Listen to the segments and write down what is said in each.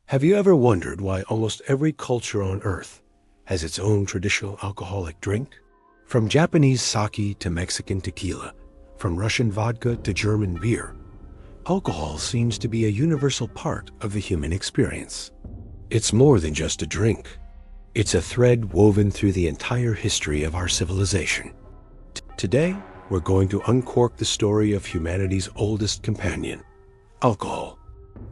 Have you ever wondered why almost every culture on Earth has its own traditional alcoholic drink? From Japanese sake to Mexican tequila, from Russian vodka to German beer, alcohol seems to be a universal part of the human experience. It's more than just a drink. It's a thread woven through the entire history of our civilization. Today, we're going to uncork the story of humanity's oldest companion, alcohol.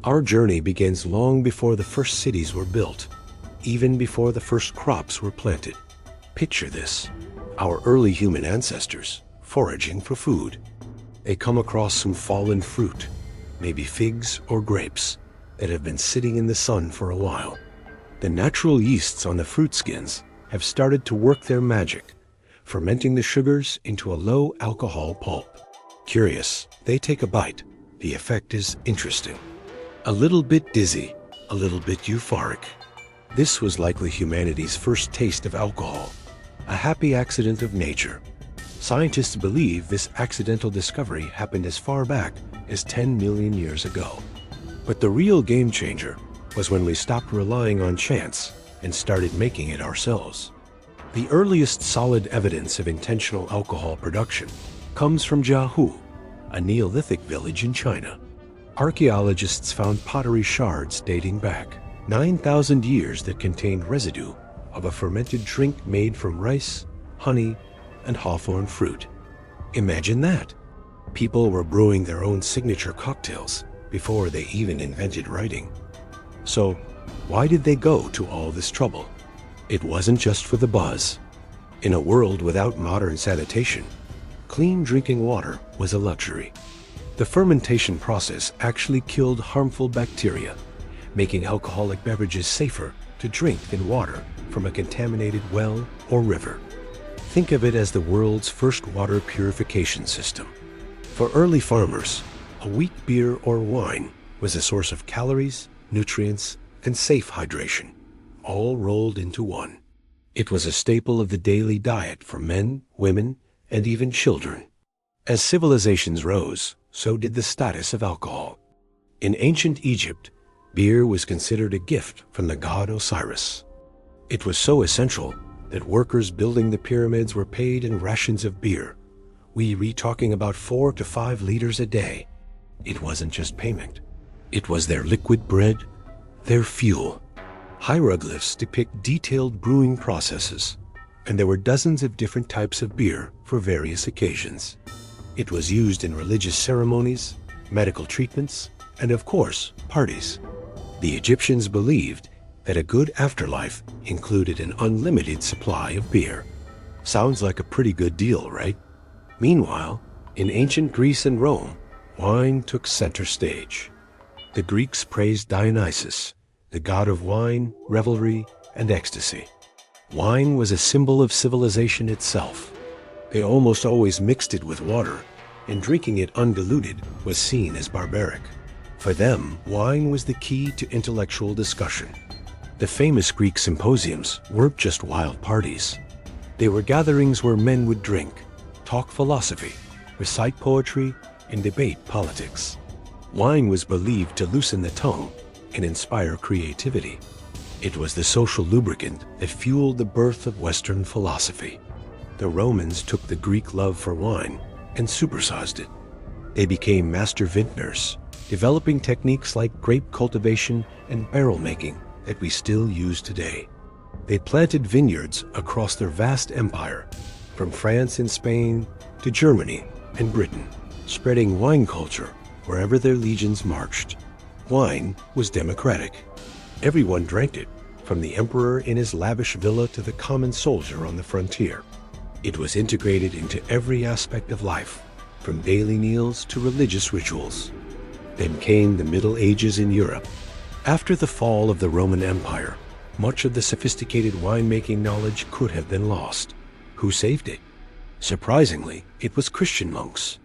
Our journey begins long before the first cities were built, even before the first crops were planted. Picture this: our early human ancestors foraging for food. They come across some fallen fruit, maybe figs or grapes, that have been sitting in the sun for a while. The natural yeasts on the fruit skins have started to work their magic, fermenting the sugars into a low alcohol pulp. Curious, they take a bite. The effect is interesting. A little bit dizzy, a little bit euphoric. This was likely humanity's first taste of alcohol, a happy accident of nature. Scientists believe this accidental discovery happened as far back as 10 million years ago. But the real game changer was when we stopped relying on chance and started making it ourselves. The earliest solid evidence of intentional alcohol production comes from Jiahu, a Neolithic village in China. Archaeologists found pottery shards dating back 9,000 years that contained residue of a fermented drink made from rice, honey, and hawthorn fruit. Imagine that! People were brewing their own signature cocktails before they even invented writing. So, why did they go to all this trouble? It wasn't just for the buzz. In a world without modern sanitation, clean drinking water was a luxury. The fermentation process actually killed harmful bacteria, making alcoholic beverages safer to drink than water from a contaminated well or river. Think of it as the world's first water purification system. For early farmers, a weak beer or wine was a source of calories, nutrients, and safe hydration, all rolled into one. It was a staple of the daily diet for men, women, and even children. As civilizations rose, so did the status of alcohol. In ancient Egypt, beer was considered a gift from the god Osiris. It was so essential that workers building the pyramids were paid in rations of beer. We were talking about 4 to 5 liters a day. It wasn't just payment. It was their liquid bread, their fuel. Hieroglyphs depict detailed brewing processes, and there were dozens of different types of beer for various occasions. It was used in religious ceremonies, medical treatments, and of course, parties. The Egyptians believed that a good afterlife included an unlimited supply of beer. Sounds like a pretty good deal, right? Meanwhile, in ancient Greece and Rome, wine took center stage. The Greeks praised Dionysus, the god of wine, revelry, and ecstasy. Wine was a symbol of civilization itself. They almost always mixed it with water, and drinking it undiluted was seen as barbaric. For them, wine was the key to intellectual discussion. The famous Greek symposiums weren't just wild parties. They were gatherings where men would drink, talk philosophy, recite poetry, and debate politics. Wine was believed to loosen the tongue and inspire creativity. It was the social lubricant that fueled the birth of Western philosophy. The Romans took the Greek love for wine and supersized it. They became master vintners, developing techniques like grape cultivation and barrel making that we still use today. They planted vineyards across their vast empire, from France and Spain to Germany and Britain, spreading wine culture wherever their legions marched. Wine was democratic. Everyone drank it, from the emperor in his lavish villa to the common soldier on the frontier. It was integrated into every aspect of life, from daily meals to religious rituals. Then came the Middle Ages in Europe. After the fall of the Roman Empire, much of the sophisticated winemaking knowledge could have been lost. Who saved it? Surprisingly, it was Christian monks.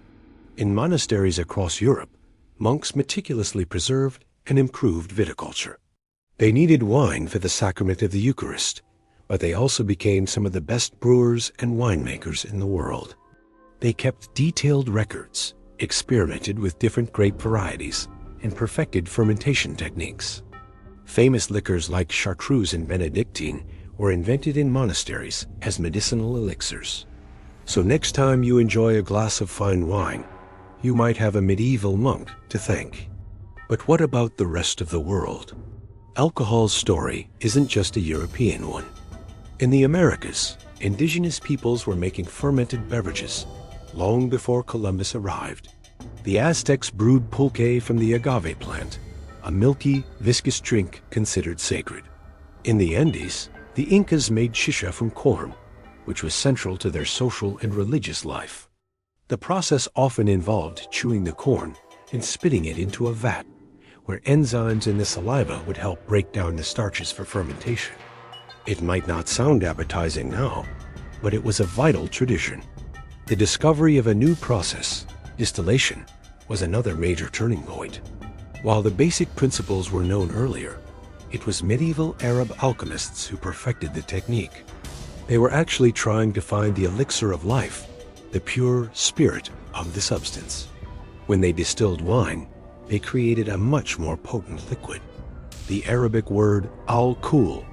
In monasteries across Europe, monks meticulously preserved and improved viticulture. They needed wine for the sacrament of the Eucharist, but they also became some of the best brewers and winemakers in the world. They kept detailed records, experimented with different grape varieties, and perfected fermentation techniques. Famous liquors like chartreuse and Benedictine were invented in monasteries as medicinal elixirs. So next time you enjoy a glass of fine wine, you might have a medieval monk to thank. But what about the rest of the world? Alcohol's story isn't just a European one. In the Americas, indigenous peoples were making fermented beverages long before Columbus arrived. The Aztecs brewed pulque from the agave plant, a milky, viscous drink considered sacred. In the Andes, the Incas made chicha from corn, which was central to their social and religious life. The process often involved chewing the corn and spitting it into a vat, where enzymes in the saliva would help break down the starches for fermentation. It might not sound appetizing now, but it was a vital tradition. The discovery of a new process, distillation, was another major turning point. While the basic principles were known earlier, it was medieval Arab alchemists who perfected the technique. They were actually trying to find the elixir of life, the pure spirit of the substance. When they distilled wine, they created a much more potent liquid. The Arabic word al-kul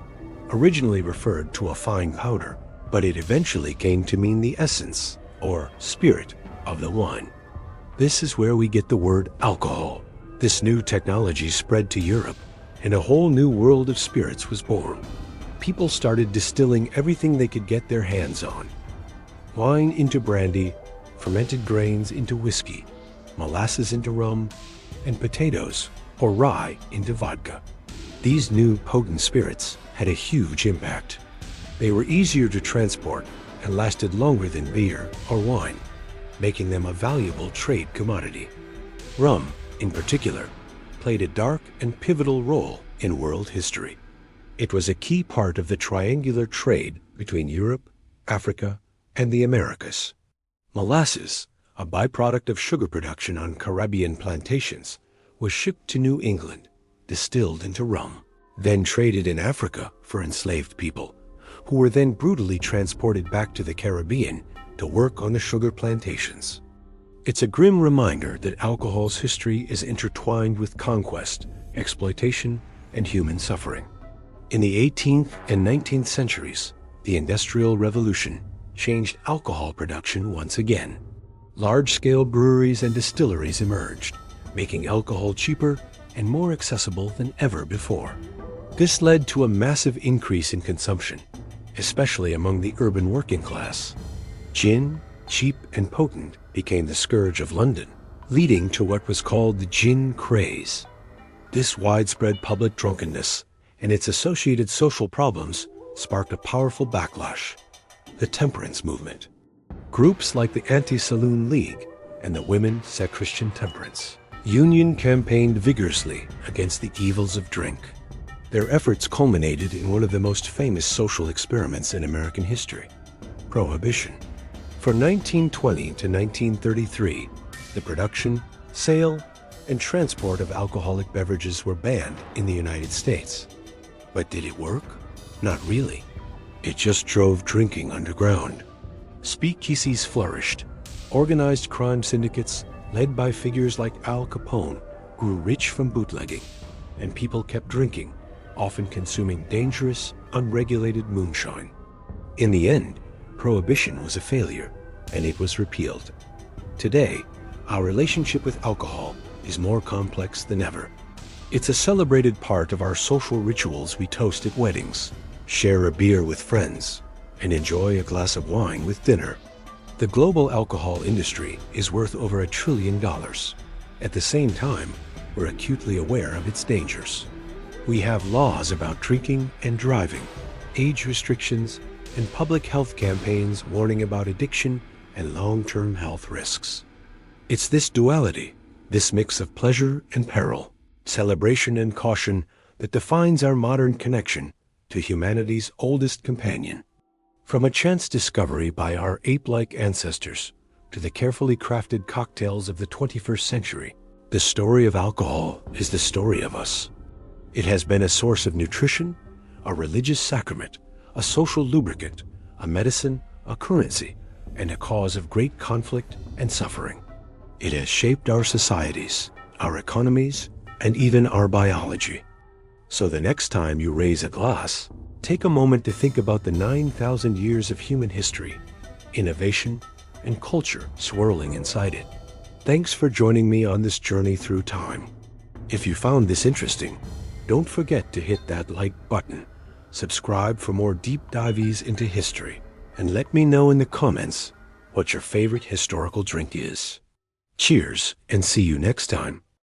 originally referred to a fine powder, but it eventually came to mean the essence, or spirit, of the wine. This is where we get the word alcohol. This new technology spread to Europe, and a whole new world of spirits was born. People started distilling everything they could get their hands on. Wine into brandy, fermented grains into whiskey, molasses into rum, and potatoes, or rye, into vodka. These new potent spirits had a huge impact. They were easier to transport and lasted longer than beer or wine, making them a valuable trade commodity. Rum, in particular, played a dark and pivotal role in world history. It was a key part of the triangular trade between Europe, Africa, and the Americas. Molasses, a byproduct of sugar production on Caribbean plantations, was shipped to New England, distilled into rum, then traded in Africa for enslaved people, who were then brutally transported back to the Caribbean to work on the sugar plantations. It's a grim reminder that alcohol's history is intertwined with conquest, exploitation, and human suffering. In the 18th and 19th centuries, the Industrial Revolution changed alcohol production once again. Large-scale breweries and distilleries emerged, making alcohol cheaper and more accessible than ever before. This led to a massive increase in consumption, especially among the urban working class. Gin, cheap and potent, became the scourge of London, leading to what was called the gin craze. This widespread public drunkenness and its associated social problems sparked a powerful backlash: the temperance movement. Groups like the Anti-Saloon League and the Women Set Christian Temperance Union campaigned vigorously against the evils of drink. Their efforts culminated in one of the most famous social experiments in American history: Prohibition. From 1920 to 1933, the production, sale, and transport of alcoholic beverages were banned in the United States. But did it work? Not really. It just drove drinking underground. Speakeasies flourished. Organized crime syndicates, led by figures like Al Capone, grew rich from bootlegging, and people kept drinking, often consuming dangerous, unregulated moonshine. In the end, Prohibition was a failure, and it was repealed. Today, our relationship with alcohol is more complex than ever. It's a celebrated part of our social rituals. We toast at weddings, share a beer with friends, and enjoy a glass of wine with dinner. The global alcohol industry is worth over $1 trillion. At the same time, we're acutely aware of its dangers. We have laws about drinking and driving, age restrictions, and public health campaigns warning about addiction and long-term health risks. It's this duality, this mix of pleasure and peril, celebration and caution, that defines our modern connection to humanity's oldest companion. From a chance discovery by our ape-like ancestors to the carefully crafted cocktails of the 21st century, the story of alcohol is the story of us. It has been a source of nutrition, a religious sacrament, a social lubricant, a medicine, a currency, and a cause of great conflict and suffering. It has shaped our societies, our economies, and even our biology. So the next time you raise a glass, take a moment to think about the 9,000 years of human history, innovation, and culture swirling inside it. Thanks for joining me on this journey through time. If you found this interesting, don't forget to hit that like button, subscribe for more deep dives into history, and let me know in the comments what your favorite historical drink is. Cheers, and see you next time.